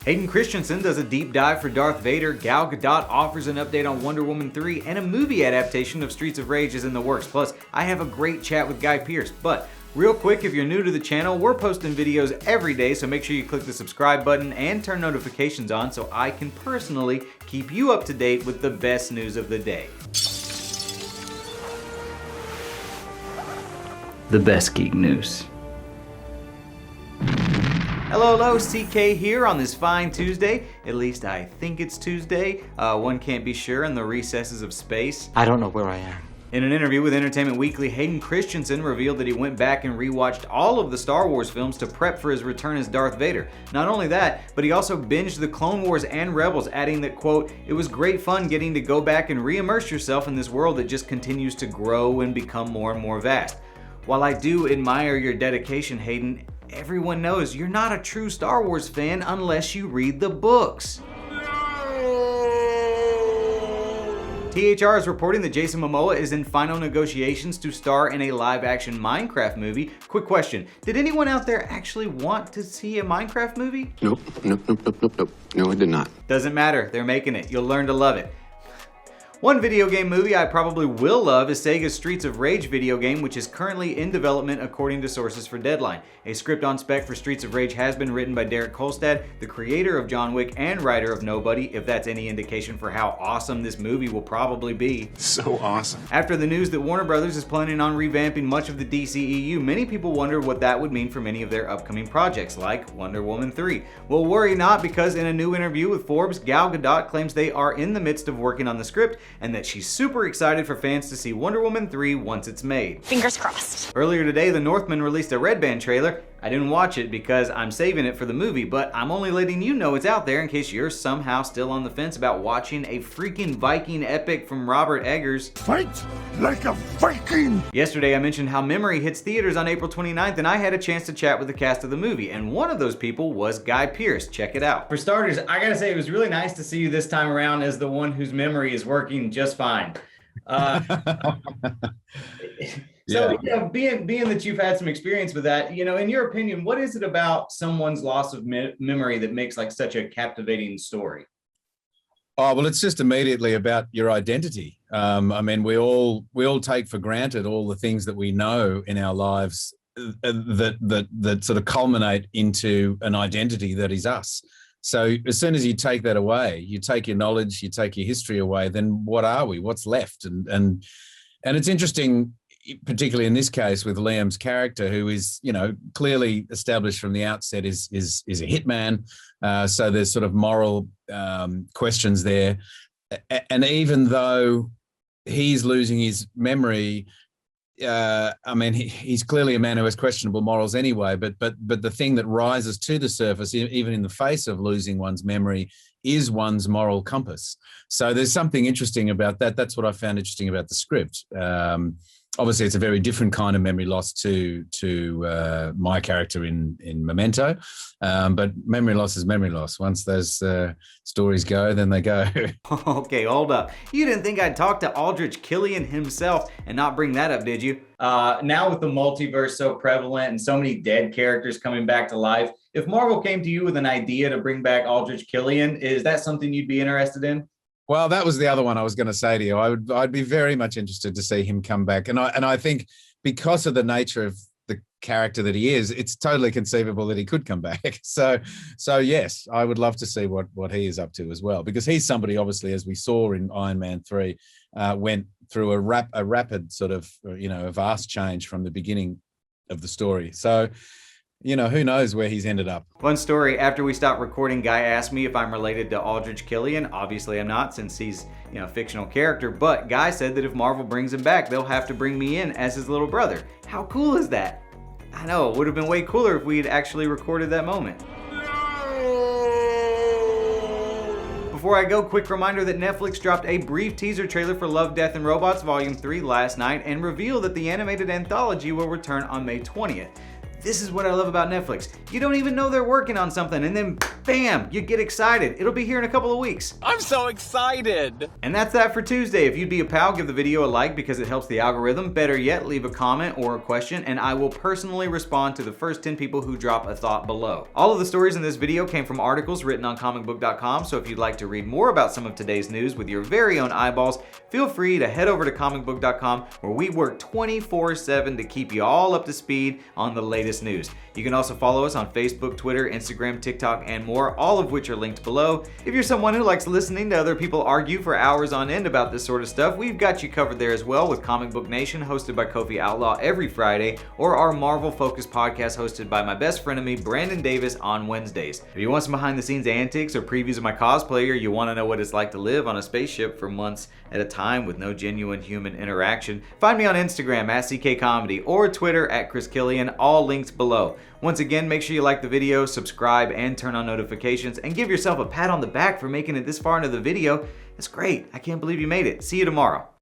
Hayden Christensen does a deep dive for Darth Vader, Gal Gadot offers an update on Wonder Woman 3, and a movie adaptation of Streets of Rage is in the works. Plus, I have a great chat with Guy Pearce. But real quick, if you're new to the channel, we're posting videos every day, so make sure you click the subscribe button and turn notifications on so I can personally keep you up to date with the best news of the day. The best geek news. Hello, CK here on this fine Tuesday. At least I think it's Tuesday. One can't be sure in the recesses of space. I don't know where I am. In an interview with Entertainment Weekly, Hayden Christensen revealed that he went back and rewatched all of the Star Wars films to prep for his return as Darth Vader. Not only that, but he also binged the Clone Wars and Rebels, adding that, quote, "It was great fun getting to go back and re-immerse yourself in this world that just continues to grow and become more and more vast." While I do admire your dedication, Hayden, everyone knows you're not a true Star Wars fan unless you read the books. THR is reporting that Jason Momoa is in final negotiations to star in a live-action Minecraft movie. Quick question, did anyone out there actually want to see a Minecraft movie? Nope. No, I did not. Doesn't matter, they're making it. You'll learn to love it. One video game movie I probably will love is Sega's Streets of Rage video game, which is currently in development according to sources for Deadline. A script on spec for Streets of Rage has been written by Derek Kolstad, the creator of John Wick and writer of Nobody, if that's any indication for how awesome this movie will probably be. So awesome. After the news that Warner Brothers is planning on revamping much of the DCEU, many people wonder what that would mean for many of their upcoming projects, like Wonder Woman 3. Well, worry not, because in a new interview with Forbes, Gal Gadot claims they are in the midst of working on the script, and that she's super excited for fans to see Wonder Woman 3 once it's made. Fingers crossed. Earlier today, the Northmen released a Red Band trailer. I didn't watch it because I'm saving it for the movie, but I'm only letting you know it's out there in case you're somehow still on the fence about watching a freaking Viking epic from Robert Eggers. Fight like a Viking! Yesterday, I mentioned how Memory hits theaters on April 29th, and I had a chance to chat with the cast of the movie, and one of those people was Guy Pearce. Check it out. For starters, I gotta say it was really nice to see you this time around as the one whose memory is working just fine. So, you know, being that you've had some experience with that, you know, in your opinion, what is it about someone's loss of memory that makes like such a captivating story? Oh, well, it's just immediately about your identity. I mean, we all take for granted all the things that we know in our lives that sort of culminate into an identity that is us. So as soon as you take that away, you take your knowledge, you take your history away, then what are we? What's left? And it's interesting, particularly in this case with Liam's character, who is, you know, clearly established from the outset is a hitman. So there's sort of moral questions there. And even though he's losing his memory, I mean, he's clearly a man who has questionable morals anyway, but the thing that rises to the surface, even in the face of losing one's memory, is one's moral compass. So there's something interesting about that. That's what I found interesting about the script. Obviously, it's a very different kind of memory loss to my character in Memento, but memory loss is memory loss. Once those stories go, then they go. Okay, hold up. You didn't think I'd talk to Aldrich Killian himself and not bring that up, did you? Now with the multiverse so prevalent and so many dead characters coming back to life, if Marvel came to you with an idea to bring back Aldrich Killian, is that something you'd be interested in? Well, that was the other one I was going to say to you. I'd be very much interested to see him come back, and I think because of the nature of the character that he is, it's totally conceivable that he could come back. So yes, I would love to see what he is up to as well, because he's somebody, obviously, as we saw in Iron Man 3, went through a rapid sort of, you know, a vast change from the beginning of the story. So, you know, who knows where he's ended up. Fun story, after we stopped recording, Guy asked me if I'm related to Aldrich Killian. Obviously I'm not, since he's, you know, a fictional character, but Guy said that if Marvel brings him back, they'll have to bring me in as his little brother. How cool is that? I know, it would have been way cooler if we had actually recorded that moment. Before I go, quick reminder that Netflix dropped a brief teaser trailer for Love, Death, and Robots Volume 3 last night and revealed that the animated anthology will return on May 20th. This is what I love about Netflix. You don't even know they're working on something, and then bam, you get excited. It'll be here in a couple of weeks. I'm so excited! And that's that for Tuesday. If you'd be a pal, give the video a like because it helps the algorithm. Better yet, leave a comment or a question, and I will personally respond to the first 10 people who drop a thought below. All of the stories in this video came from articles written on ComicBook.com, so if you'd like to read more about some of today's news with your very own eyeballs, feel free to head over to ComicBook.com, where we work 24/7 to keep you all up to speed on the latest news. You can also follow us on Facebook, Twitter, Instagram, TikTok, and more, all of which are linked below. If you're someone who likes listening to other people argue for hours on end about this sort of stuff, we've got you covered there as well with Comic Book Nation, hosted by Kofi Outlaw every Friday, or our Marvel-focused podcast hosted by my best frenemy, Brandon Davis, on Wednesdays. If you want some behind-the-scenes antics or previews of my cosplay, or you want to know what it's like to live on a spaceship for months at a time with no genuine human interaction, find me on Instagram at CKComedy or Twitter at Chris Killian, all links below. Once again, make sure you like the video, subscribe, and turn on notifications, and give yourself a pat on the back for making it this far into the video. That's great. I can't believe you made it. See you tomorrow.